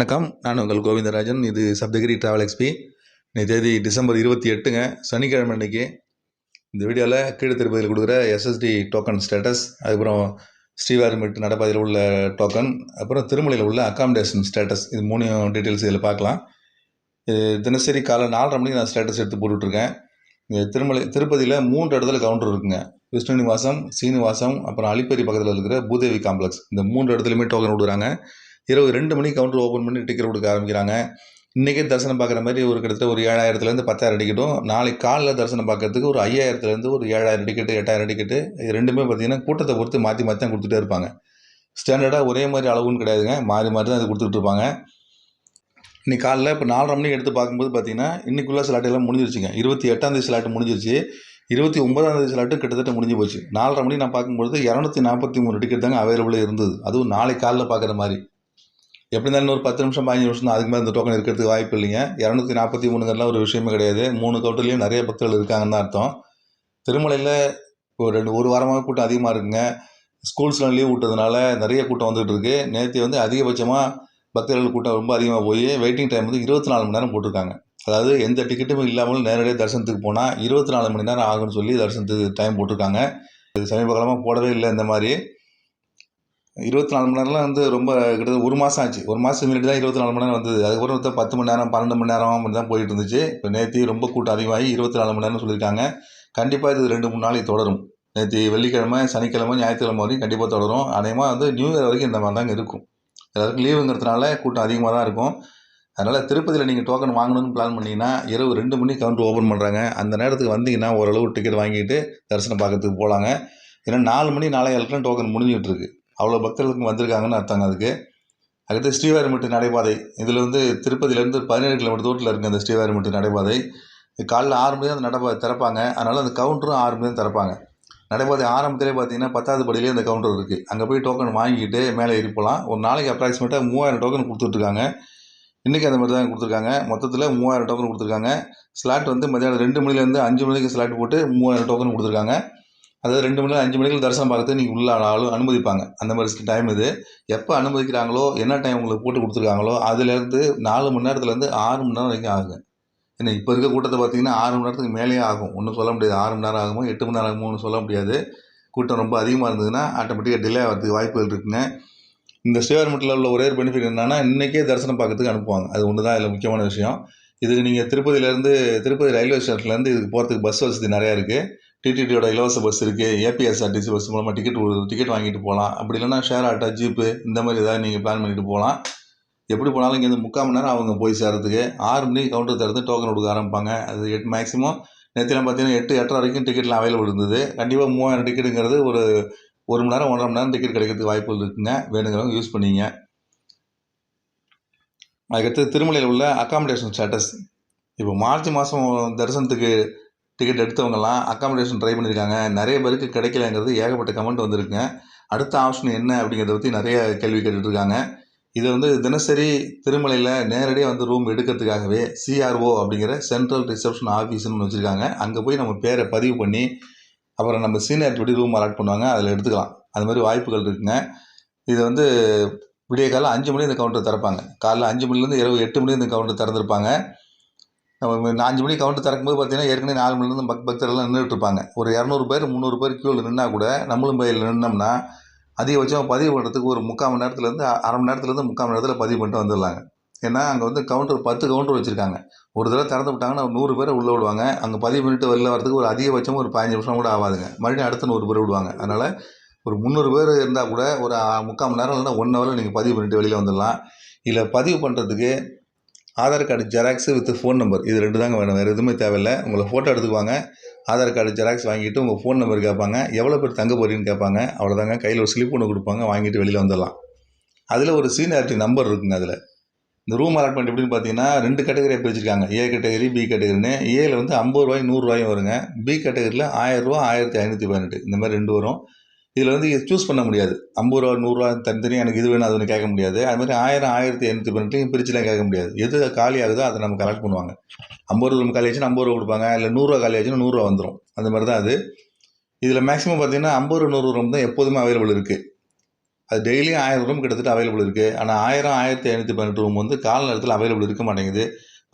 வணக்கம். நான் உங்கள் கோவிந்தராஜன். இது சப்தகிரி டிராவல் எக்ஸ்பி. இன்னைக்கு தேதி டிசம்பர் 28ங்க, சனிக்கிழமை அன்னைக்கு. இந்த வீடியோவில் கீழ திருப்பதியில் கொடுக்குற எஸ்எஸ்டி டோக்கன் ஸ்டேட்டஸ், அதுக்கப்புறம் ஸ்ரீவாரிமெட்டு நடைபாதையில் உள்ள டோக்கன், அப்புறம் திருமலையில் உள்ள அக்காமடேஷன் ஸ்டேட்டஸ், இது 3 டீட்டெயில்ஸ் இதில் பார்க்கலாம். இது தினசரி காலை 4:30 மணிக்கு நான் ஸ்டேட்டஸ் எடுத்து போட்டுட்ருக்கேன். திருப்பதியில் 3 இடத்துல கவுண்டர் இருக்குங்க. விஷ்ணு நிவாசம், சீனிவாசம், அப்புறம் அலிப்பேரி பக்கத்தில் இருக்கிற பூதேவி காம்ப்ளெக்ஸ். இந்த 3 இடத்துலையுமே டோக்கன் கொடுக்குறாங்க. இரவு 2 மணிக்கு கவுண்டர் ஓப்பன் பண்ணி டிக்கெட் கொடுக்க ஆரம்பிக்கிறாங்க. இன்றைக்கே தரிசனம் பார்க்குற மாதிரி கிட்டத்தட்ட ஒரு 7,000லேருந்து 10,000 டிக்கெட்டும், நாளைக்கு காலைல தரிசனம் பார்க்கறதுக்கு ஒரு 5,000லேருந்து ஒரு 7,000 டிக்கெட்டு, 8,000 டிக்கெட்டு. இது ரெண்டுமே பார்த்திங்கன்னா கூட்டத்தை பொறுத்து மாற்றி மாற்றி தான் கொடுத்துட்டே இருப்பாங்க. ஸ்டாண்டர்டாக ஒரே மாதிரி அளவுன்னு கிடையாதுங்க, மாறி மாறி தான் அது கொடுத்துட்டு இருப்பாங்க. இன்றைக்கி காலைல இப்போ 4:30 மணிக்கு எடுத்து பார்க்கும்போது பார்த்திங்கன்னா இன்றைக்குள்ள ஸ்லாட் எல்லாம் முடிஞ்சிருச்சுங்க. 28ஆம் தேதி ஸ்லாட்டு முடிஞ்சிருச்சு. 29ஆம் தேதி ஸ்லாட்டு கிட்டத்தட்ட முடிஞ்சு போச்சு. 4:30 மணிக்கு நான் பார்க்கும்போது 243 டிக்கெட் தாங்க அவைலபிளாக இருந்தது. அதுவும் நாளைக்கு காலைல பார்க்குற மாதிரி. எப்படி இருந்தாலும் ஒரு 10 நிமிஷம் 15 நிமிஷம் தான், அதுக்கு மேலே இந்த டோக்கன் இருக்கிறதுக்கு வாய்ப்பு இல்லைங்க. 243ங்கிறலாம் ஒரு விஷயமே கிடையாது. 3 கவுண்டர்லேயும் நிறைய பக்தர்கள் இருக்காங்கன்னு தான் அர்த்தம். திருமலையில் ஒரு வாரமாக கூட்டம் அதிகமாக இருக்குங்க. ஸ்கூல்ஸ்லாம் லீவ் விட்டதுனால நிறைய கூட்டம் வந்துகிட்டு இருக்குது. நேற்று அதிகபட்சமாக பக்தர்கள் கூட்டம் ரொம்ப அதிகமாக போய் வெயிட்டிங் டைம் 24 மணி நேரம் போட்டிருக்காங்க. அதாவது எந்த டிக்கெட்டும் இல்லாமல் நேரடியாக தரிசனத்துக்கு போனால் 24 மணி நேரம் ஆகும்னு சொல்லி தரிசனத்துக்கு டைம் போட்டிருக்காங்க. இது சமீப காலமாக போடவே இல்லை. இந்த மாதிரி 24 மணி நேரம்லாம் ரொம்ப கிட்டத்தட்ட ஒரு மாதம் ஆச்சு. ஒரு மாதத்துக்கு முன்னாடி தான் 24 மணி நேரம் வந்தது. அதுக்கப்புறம் 10 மணி நேரம் 12 மணி நேரம் அப்படி தான் போயிட்டு இருந்துச்சு. இப்போ நேற்று ரொம்ப கூட்டம் அதிகமாகி 24 மணி நேரம்னு சொல்லியிருக்காங்க. கண்டிப்பாக இது 2-3 நாளைக்கு தொடரும். நேற்று வெள்ளிக்கிழமை, சனிக்கிழமை, ஞாயிற்றுக்கிழமை வரைக்கும் கண்டிப்பாக தொடரும். அநேகமாக நியூ இயர் வரைக்கும் இந்த மாதிரி தாங்க இருக்கும். எல்லாருக்கும் லீவுங்கிறதுனால கூட்டம் அதிகமாக தான் இருக்கும். அதனால் திருப்பதியில் நீங்கள் டோக்கன் வாங்கணும்னு பிளான் பண்ணிங்கன்னா இரவு 2 மணிக்கு கவுண்டர் ஓப்பன் பண்ணுறாங்க. அந்த நேரத்துக்கு வந்தீங்கன்னா ஓரளவு டிக்கெட் வாங்கிட்டு தரிசனம் பார்க்கறதுக்கு போகலாங்க. ஏன்னா 4 மணி 4:15 டோக்கன் முடிஞ்சிட்டு இருக்கு. அவ்வளோ பக்தர்களுக்கு வந்திருக்காங்கன்னு அர்த்தங்க அதுக்கு. அடுத்து ஸ்ரீவாரிமெட்டு நடைபாதை. இதில் திருப்பதியிலேருந்து 17 கிலோமீட்டர் தூரத்தில் இருக்குது அந்த ஸ்ரீவாரிமெட்டு நடைபாதை. காலைல 6 மணி தான் அந்த நடைபாதை திறப்பாங்க. அதனால் அந்த கவுண்டரும் 6 மணி தான் திறப்பாங்க. நடைபாதை ஆரம்பத்திலே பார்த்தீங்கன்னா 10வது படியிலே அந்த கவுண்டர் இருக்குது. அங்கே போய் டோக்கன் வாங்கிட்டு மேலே ஏறி போகலாம். ஒரு நாளைக்கு அப்ராக்சிமேட்டாக 3000 டோக்கன் கொடுத்துட்ருக்காங்க. இன்றைக்கி அந்த மாதிரி தான் கொடுத்துருக்காங்க. மொத்தத்தில் 3000 டோக்கன் கொடுத்துருக்காங்க. ஸ்லாட் மதியானம் 2 மணிலேருந்து 5 மணிக்கு ஸ்லாட் போட்டு 3000 டோக்கன் கொடுத்துருக்காங்க. அதாவது 2 மணி 5 மணிக்கு தரிசனம் பார்க்கறதுக்கு நீங்கள் உள்ள ஆளும் அனுமதிப்பாங்க. அந்த மாதிரி டைம் இது. எப்போ அனுமதிக்கிறாங்களோ, என்ன டைம் உங்களுக்கு போட்டு கொடுத்துருக்காங்களோ, அதுலேருந்து 4 மணி நேரத்துலேருந்து 6 மணி நேரம் வரைக்கும் ஆகுங்க. ஏன்னா இப்போ இருக்க கூட்டத்தை பார்த்தீங்கன்னா 6 மணி நேரத்துக்கு மேலேயே ஆகும். ஒன்றும் சொல்ல முடியாது. 6 மணி நேரம் ஆகுமோ 8 மணி நேரம் ஆகுமோன்னு சொல்ல முடியாது. கூட்டம் ரொம்ப அதிகமாக இருந்ததுன்னா ஆட்டோமேட்டிக்காக டிலே ஆகிறதுக்கு வாய்ப்புகள் இருக்குங்க. இந்த ஸ்ரீவாரிமெட்டில் உள்ள ஒரே ஒரு பெனிஃபிட் என்னன்னா, இன்றைக்கே தரிசனம் பார்க்கறதுக்கு அனுப்புவாங்க. அது ஒன்று தான் இதில் முக்கியமான விஷயம். இதுக்கு நீங்கள் திருப்பதி ரயில்வே ஸ்டேஷன்லேருந்து இதுக்கு போகிறதுக்கு பஸ் வசதி நிறையா இருக்குது. டிடிடியோட இலவச பஸ் இருக்குது. ஏபிஎஸ்ஆர்டிசி பஸ் மூலமாக டிக்கெட் வாங்கிட்டு போகலாம். அப்படி இல்லைன்னா ஷேர் ஆட்டோ, ஜீப்பு இந்த மாதிரி ஏதாவது நீங்கள் பிளான் பண்ணிட்டு போகலாம். எப்படி போனாலும் இங்கேருந்து 3/4 மணி நேரம் அவங்க போய் சேர்றதுக்கு. 6 மணிக்கு கவுண்டர் திறந்து டோக்கன் கொடுக்க ஆரம்பிப்பாங்க. அது 8 மேக்ஸிமம். நேற்றுலாம் பார்த்தீங்கன்னா 8-8:30 வரைக்கும் டிக்கெட்லாம் அவைலபிள் இருந்தது. கண்டிப்பாக 3000 டிக்கெட்டுங்கிறது ஒரு 1 மணி நேரம் 1.5 மணி நேரம் டிக்கெட் கிடைக்கிறதுக்கு வாய்ப்புகள் இருக்குங்க. வேணுங்கிறவங்க யூஸ் பண்ணிங்க. அதுக்கடுத்து திருமலையில் உள்ள அக்காமடேஷன் ஸ்டேட்டஸ். இப்போ மார்ச் மாதம் தரிசனத்துக்கு டிக்கெட் எடுத்தவங்கலாம் அக்காமடேஷன் ட்ரை பண்ணியிருக்காங்க. நிறைய பேருக்கு கிடைக்கலங்கிறது ஏகப்பட்ட கமெண்ட் வந்திருக்குங்க. அடுத்த ஆப்ஷன் என்ன அப்படிங்கிறத பற்றி நிறைய கேள்வி கேட்டுட்ருக்காங்க. இது தினசரி திருமலையில் நேரடியாக ரூம் எடுக்கிறதுக்காகவே சிஆர்ஓ அப்படிங்கிற சென்ட்ரல் ரிசப்ஷன் ஆஃபீஸ்னு வச்சுருக்காங்க. அங்கே போய் நம்ம பேரை பதிவு பண்ணி அப்புறம் நம்ம சீனியாரிட்டி படி ரூம் அலாட் பண்ணுவாங்க. அதில் எடுத்துக்கலாம். அது மாதிரி வாய்ப்புகள் இருக்குங்க. இது விடிய காலைல 5 மணி இந்த கவுண்டர் திறப்பாங்க. காலைல 5 மணிலேருந்து இரவு 8 மணி இந்த கவுண்டர் திறந்துருப்பாங்க. நம்ம 5 மணிக்கு கவுண்டர் திறக்கும்போது பார்த்தீங்கன்னா ஏற்கனவே 4 மணிலேருந்து பக்தர்கள்லாம் நின்றுட்டு இருப்பாங்க. ஒரு 200 பேர் 300 பேர் க்யூவில் நின்னா கூட நம்மளும் போய் நின்னோம்னா அதிகபட்சம் பதிவு பண்ணுறதுக்கு ஒரு 3/4 மணி நேரத்துலேருந்து அரை மணி நேரத்துலேருந்து 3/4 மணி நேரத்தில் பதிவு பண்ணிட்டு வந்துடலாங்க. ஏன்னா அங்கே கவுண்டர் 10 கவுண்டர் வச்சுருக்காங்க. ஒரு தடவை திறந்து விட்டாங்கன்னா 100 பேரை உள்ளே விடுவாங்க. அங்கே பதிவு பண்ணிட்டு வெளில வரதுக்கு ஒரு அதிகபட்சம் ஒரு 15 நிமிஷம் கூட ஆகாதுங்க. மறுபடியும் அடுத்த 100 பேர் விடுவாங்க. அதனால் ஒரு 300 பேர் இருந்தால் கூட ஒரு 3/4 மணி நேரம் இல்லைன்னா 1 ஹவரில் நீங்கள் பதிவு பண்ணிட்டு வெளியில் வந்துடலாம். இதில் பதிவு பண்ணுறதுக்கு Aadhaar card xerox with phone number, இது 2 தாங்க வேணும். வேறு எதுவுமே தேவையில்லை. உங்களை ஃபோட்டோ எடுத்துக்குவாங்க. ஆதார் கார்டு ஜெராக்ஸ் வாங்கிட்டு உங்கள் ஃபோன் நம்பர் கேட்பாங்க. எவ்வளோ பேர் தங்க போகிறீங்கன்னு கேட்பாங்க. அவ்வளோதாங்க. கையில் ஒரு ஸ்லிப் ஒன்று கொடுப்பாங்க. வாங்கிட்டு வெளியில் வந்துடலாம். அதில் ஒரு சீனியாரிட்டி நம்பர் இருக்குங்க. அதில் இந்த ரூம் அலாட்மெண்ட் எப்படின்னு பார்த்தீங்கன்னா 2 கேட்டகரியாக பிரிச்சிருக்காங்க. ஏ கேட்டகரி, பி கேட்டகரின்னு. ஏல 50 ரூபாய் 100 ரூபாயும் வருங்க. பி கேட்டகரியில் 1000 ரூபா 1518 இந்த மாதிரி 2 வரும். இதில் சூஸ் பண்ண முடியாது. 50 ரூபா 100 ரூபா தனித்தனியாக எனக்கு இது வேணும் அது ஒன்று கேட்க முடியாது. அது மாதிரி 1000 1518 பிரிச்சுலாம் கேட்க முடியாது. எது காலி ஆகுதோ அதை நம்ம கலெக்ட் பண்ணுவாங்க. 50 ரூபா காலி ஆச்சுன்னா 50 ரூபா கொடுப்பாங்க. இல்லை 100 ரூபா காலி ஆச்சுன்னா 100 ரூபா வந்துடும். அந்த மாதிரி தான் அது. இதில் மேக்ஸிமம் பார்த்தீங்கன்னா 50 100 ரூம் தான் எப்போதுமே அவைலபிள் இருக்குது. அது டெய்லியும் 1000 ரூம் கிட்டத்தட்ட அவைலபிள் இருக்குது. ஆனால் 1000, 1518 ரூம் வந்து காலை நேரத்தில் அவைலபிள் இருக்க மாட்டேங்குது.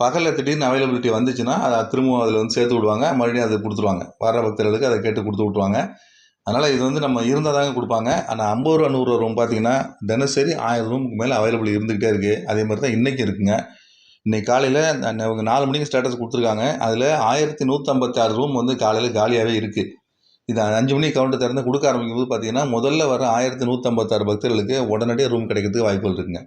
பகலில் திடீர்னு அவைலபிலிட்டி வந்துச்சுன்னா அதை திரும்பவும் அதில் வந்து சேர்த்து விடுவாங்க, மறுபடியும் அதை கொடுத்துருவாங்க. வர பக்தர்களுக்கு அதை கேட்டு கொடுத்து விட்ருவாங்க. அதனால் இது வந்து நம்ம இருந்தால் தாங்க கொடுப்பாங்க. ஆனால் 50 ரூபா 100 ரூபா ரூம் பார்த்தீங்கன்னா தினசரி 1000 ரூமுக்கு மேலே அவைலபிள் இருந்துக்கிட்டே இருக்குது. அதே மாதிரி தான் இன்றைக்கி இருக்குங்க. இன்றைக்கி காலையில் அவங்க 4 மணிக்கு ஸ்டேட்டஸ் கொடுத்துருக்காங்க. அதில் 1156 ரூம் வந்து காலையில் காலியாகவே இருக்குது. இது 5 மணிக்கு கவுண்டர் திறந்து கொடுக்க ஆரம்பிக்கும்போது பார்த்தீங்கன்னா முதல்ல வர 1156 பக்தர்களுக்கு உடனடியாக ரூம் கிடைக்கிறதுக்கு வாய்ப்புகள் இருக்குங்க.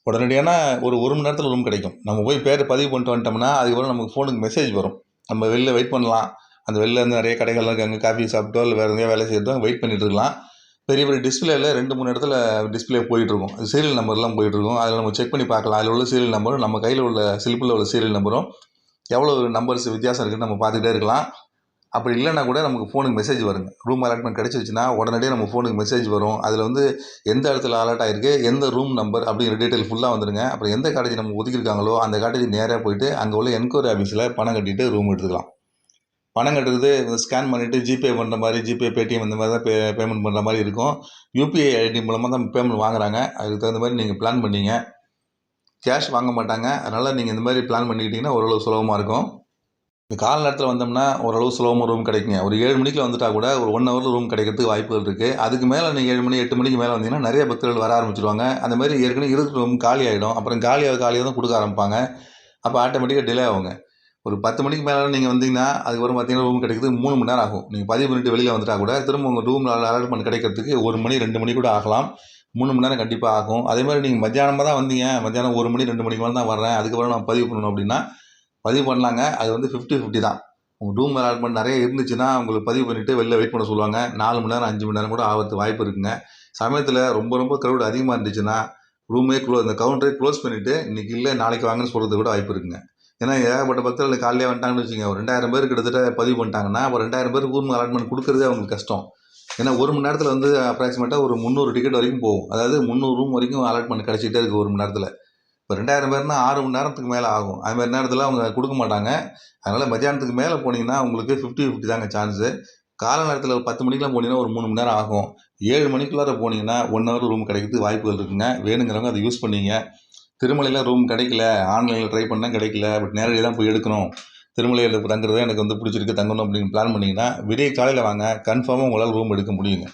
உடனடியான ஒரு மணி நேரத்தில் ரூம் கிடைக்கும். நம்ம போய் பேர் பதிவு பண்ணிட்டு வந்துட்டோம்னா அதுக்கப்புறம் நமக்கு ஃபோனுக்கு மெசேஜ் வரும். நம்ம வெளில வெயிட் பண்ணலாம். அந்த வெளில இருந்து நிறைய கடைகள்லாம் இருக்காங்க, காஃபி சாப்பிட்டோ இல்லை வேறு எங்கேயா வேலை செய்யறதோ வெயிட் பண்ணிட்டு இருக்கலாம். பெரிய பெரிய டிஸ்பிளேயில் 2-3 இடத்துல டிஸ்பிளே போயிட்டுருக்கும். சீரியல் நம்பர்லாம் போயிட்டுருக்கும். அதில் நம்ம செக் பண்ணி பார்க்கலாம். அதில் உள்ள சீரியல் நம்பரும் நம்ம கையில் உள்ள ஸ்லிப்பில் உள்ள சீரியல் நம்பரும் எவ்வளோ நம்பர்ஸ் வித்தியாசம் இருக்குதுன்னு நம்ம பார்த்துக்கிட்டே இருக்கலாம். அப்படி இல்லைன்னா கூட நமக்கு ஃபோனுக்கு மெசேஜ் வருங்க. ரூம் அலாட்மெண்ட் கிடச்சிருச்சுன்னா உடனடியாக நம்ம ஃபோனுக்கு மெசேஜ் வரும். அதில் வந்து எந்த இடத்துல அலாட் ஆகிருக்கு, எந்த ரூம் நம்பர் அப்படிங்கிற டீட்டெயில் ஃபுல்லாக வந்துடுங்க. அப்புறம் எந்த காலேஜ் நம்ம ஒதுக்கியிருக்காங்களோ அந்த காலேஜ் நேராக போயிட்டு அங்கே உள்ள என்கொயரி ஆஃபீஸில் பணம் கட்டிட்டு ரூம் எடுத்துக்கலாம். பணம் கட்டுறது ஸ்கேன் பண்ணிவிட்டு ஜிபே பண்ணுற மாதிரி, ஜிபே, பேடிஎம் இந்த மாதிரி தான் பேமெண்ட் பண்ணுற மாதிரி இருக்கும். யூபிஐ ஐடி மூலமாக தான் பேமெண்ட் வாங்குறாங்க. அதுக்கு தகுந்த மாதிரி நீங்கள் பிளான் பண்ணிங்க. கேஷ் வாங்க மாட்டாங்க. அதனால் நீங்கள் இந்த மாதிரி பிளான் பண்ணிக்கிட்டிங்கன்னா ஓரளவு சுலபமாக இருக்கும். இந்த கால நேரத்தில் வந்தோம்னா ஓரளவு சுலபமாக ரூம் கிடைக்குங்க. ஒரு 7 மணிக்கு வந்துட்டால் கூட ஒரு 1 ஹவரில் ரூம் கிடைக்கிறதுக்கு வாய்ப்புகள் இருக்குது. அதுக்கு மேலே நீங்கள் 7 மணி 8 மணிக்கு மேலே வந்தீங்கன்னா நிறைய பக்தர்கள் வர ஆரம்பிச்சிடுவாங்க. அந்த மாதிரி ஏற்கனவே இருக்கிற ரூம் காலி ஆகிடும். அப்புறம் காலியாக தான் கொடுக்க ஆரம்பிப்பாங்க. அப்போ ஆட்டோமேட்டிக்காக டிலே ஆகுங்க. ஒரு 10 மணிக்கு மேலே நீங்கள் வந்தீங்கன்னா அதுக்கப்புறம் பார்த்தீங்கன்னா ரூம் கிடைக்கிறதுக்கு 3 மணி நேரம் ஆகும். நீங்கள் பதிவு பண்ணிட்டு வெளியில் வந்துட்டால் கூட திரும்ப உங்கள் ரூம் அலாட்மெண்ட் கிடைக்கிறதுக்கு 1 மணி 2 மணி கூட ஆகலாம். 3 மணி நேரம் கண்டிப்பாக ஆகும். அதே மாதிரி நீங்கள் மத்தியானமாக தான் வந்தீங்க, மத்தியானம் 1 மணி 2 மணிக்கு மேலே தான் வர்றேன், அதுக்கப்புறம் நான் பதிவு பண்ணணும் அப்படின்னா பதிவு பண்ணலாங்க. அது வந்து 50-50 தான். உங்கள் ரூம் அலாட்மெண்ட் நிறைய இருந்துச்சுன்னா உங்களுக்கு பதிவு பண்ணிவிட்டு வெளில வெயிட் பண்ண சொல்லுவாங்க. 4 மணி நேரம் 5 மணி நேரம் கூட ஆகிறதுக்கு வாய்ப்பு இருக்குங்க. சமயத்தில் ரொம்ப க்ரௌட் அதிகமாக இருந்துச்சுன்னா ரூமே இந்த கவுண்டரே க்ளோஸ் பண்ணிவிட்டு இன்றைக்கி இல்லை நாளைக்கு வாங்கன்னு சொல்கிறது கூட வாய்ப்பு இருக்குங்க. ஏன்னா ஏகப்பட்ட பக்தர்கள் காலையிலே வந்துட்டாங்கன்னு வச்சுங்க, ஒரு 2000 பேர் கிட்டத்தட்ட பதிவு பண்ணிட்டாங்கன்னா அப்போ 2000 பேருக்கு ரூம் அலாட்மெண்ட் கொடுக்குறதே அவங்களுக்கு கஷ்டம். ஏன்னா 1 மணி நேரத்தில் வந்து அப்ராக்சிமேட்டாக ஒரு 300 டிக்கெட் வரைக்கும் போகும். அதாவது 300 ரூம் வரைக்கும் அலாட்மெண்ட் கிடச்சிக்கிட்டே இருக்குது 1 மணி நேரத்தில். இப்போ 2000 பேர்னா 6 மணி நேரத்துக்கு மேலே ஆகும். அதுமாதிரி நேரத்தில் அவங்க கொடுக்க மாட்டாங்க. அதனால் மத்தியானத்துக்கு மேலே போனீங்கன்னா உங்களுக்கு 50-50 தாங்க சான்ஸு. காலை நேரத்தில் ஒரு 10 மணிக்கெலாம் போனீங்கன்னா ஒரு 3 மணி நேரம் ஆகும். 7 மணிக்குள்ளார போனீங்கன்னா 1 ஹவர் ரூம் கிடைக்கிறதுக்கு வாய்ப்புகள் இருக்குங்க. வேணுங்கிறவங்க அதை யூஸ் பண்ணிங்க. திருமலையில் ரூம் கிடைக்கல, ஆன்லைனில் ட்ரை பண்ணால் கிடைக்கல, பட் நேரடியாக தான் போய் எடுக்கணும், திருமலையில் தங்குறது எனக்கு வந்து பிடிச்சிருக்கு தங்கணும் அப்படின்னு பிளான் பண்ணிங்கன்னா விடிய காலையில் வாங்க, கன்ஃபார்மாக உங்களால் ரூம் எடுக்க முடியுங்க.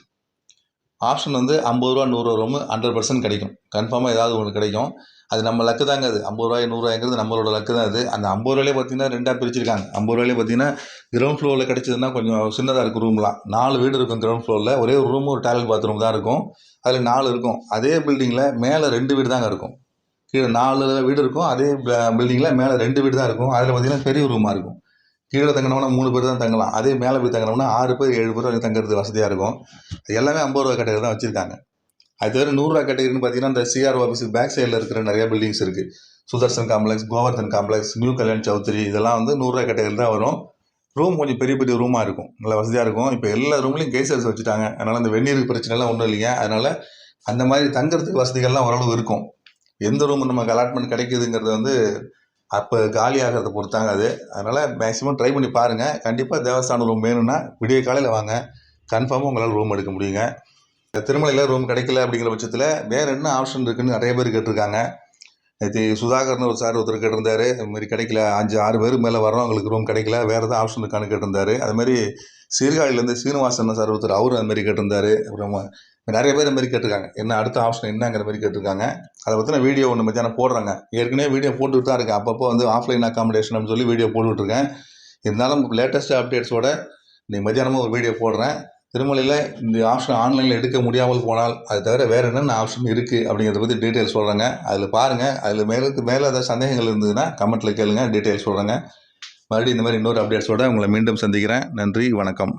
ஆப்ஷன் வந்து 50 ரூபா 100 ரூபா ரூமு 100% கிடைக்கும். கன்ஃபார்மாக ஏதாவது ஒன்று கிடைக்கும். அது நம்ம லக்கு தாங்க. அது 50 ரூபாய் 100 ரூபாய்ங்கிறது நம்மளோட லக்கு தான். அது அந்த 50 ரூபாயிலே பார்த்தீங்கன்னா 2ஆக பிரிச்சிருக்காங்க. 50 ரூபாயிலே பார்த்தீங்கன்னா கிரவுண்ட் ஃப்ளோரில் கிடைச்சதுன்னா கொஞ்சம் சின்னதாக இருக்கும் ரூம்லாம். 4 வீடு இருக்கும் கிரவுண்ட் ஃப்ளோரில். ஒரே ஒரு ரூம் ஒரு டாய்லெட் பாத்ரூம் தான் இருக்கும். அதில் 4 இருக்கும். அதே பில்டிங்கில் மேலே 2 வீடு தாங்க இருக்கும். கீழே 4 வீடு இருக்கும். அதே பில்டிங்கில் மேலே 2 வீடு தான் இருக்கும். அதில் பார்த்தீங்கன்னா பெரிய ரூமாக இருக்கும். கீழே தங்கினோம்னா 3 பேர் தான் தங்கலாம். அதே மேலே போய் தங்கினோம்னா 6 பேர் 7 பேர் அங்கே தங்குறது வசதியாக இருக்கும். எல்லாமே 50 ரூபா கேட்டகரி தான் வச்சுருக்காங்க. அது தவிர 100 ரூபா கேட்டகரின்னு பார்த்தீங்கன்னா இந்த சிஆர்ஓ ஆஃபீஸுக்கு பேக் சைடில் இருக்கிற நிறைய பில்டிங்ஸ் இருக்குது. Sudarshan complex, Govardhan complex, new Kalyan Chaudhary, இதெல்லாம் வந்து 100 ரூபா கேட்டகரி தான் வரும். ரூம் கொஞ்சம் பெரிய பெரிய ரூமாக இருக்கும், நல்லா வசதியாக இருக்கும். இப்போ எல்லா ரூம்லேயும் கேசர்ஸ் வச்சுட்டாங்க. அதனால் அந்த வெந்நீர் பிரச்சனைலாம் ஒன்றும் இல்லைங்க. அதனால் அந்த மாதிரி தங்குறதுக்கு வசதிகள்லாம் ஓரளவு இருக்கும். எந்த ரூம் நமக்கு அலாட்மெண்ட் கிடைக்குதுங்கிறது வந்து அப்போ காலி ஆகிறத பொறுத்தாங்க அது. அதனால் மேக்ஸிமம் ட்ரை பண்ணி பாருங்கள். கண்டிப்பாக தேவஸ்தான ரூம் வேணும்னா விடிய காலையில் வாங்க, கன்ஃபார்மாக உங்களால் ரூம் எடுக்க முடியுங்க. திருமலையில் ரூம் கிடைக்கல அப்படிங்கிற பட்சத்தில் வேறு என்ன ஆப்ஷன் இருக்குதுன்னு நிறைய பேர் கேட்டிருக்காங்க. நேற்று சுதாகர்னு ஒரு சார் ஒருத்தர் கேட்டிருந்தாரு, இதுமாதிரி கிடைக்கல 5-6 பேர் மேலே வரோம், அவங்களுக்கு ரூம் கிடைக்கல, வேறு எதாவது ஆப்ஷன் இருக்கான்னு கேட்டிருந்தாரு. அதுமாதிரி சீர்காழிலேருந்து சீனிவாசன் சார் ஒருத்தர் அவரும் அதுமாதிரி கேட்டிருந்தாரு. அப்புறம் நிறைய பேர் அதுமாதிரி கேட்டிருக்காங்க, என்ன அடுத்த ஆப்ஷன் என்னங்கிற மாதிரி கேட்டிருக்காங்க. அதை பற்றின வீடியோ ஒன்று மத்தியானம் போடுறாங்க. ஏற்கனவே வீடியோ போட்டுக்கிட்டு தான் இருக்கேன். அப்பப்போ வந்து ஆஃப்லைன் அக்காமடேஷன் அப்படின்னு சொல்லி வீடியோ போட்டுட்ருக்கேன். இருந்தாலும் லேட்டஸ்ட் அப்டேட்ஸோட இன்றைக்கி மத்தியானமாக ஒரு வீடியோ போடுறேன். திருமலையில் இந்த ஆப்ஷன் ஆன்லைனில் எடுக்க முடியாமல் போனால் அது தவிர வேறு என்னென்ன ஆப்ஷன் இருக்குது அப்படிங்கிறத பற்றி டீட்டெயில்ஸ் சொல்கிறேங்க. அதில் பாருங்கள். அதில் மேலே ஏதாவது சந்தேகங்கள் இருந்ததுன்னா கமெண்ட்டில் கேளுங்க, டீட்டெயில்ஸ் சொல்கிறேங்க. மறுபடியும் இந்த மாதிரி இன்னொரு அப்டேட்ஸோடு உங்களை மீண்டும் சந்திக்கிறேன். நன்றி, வணக்கம்.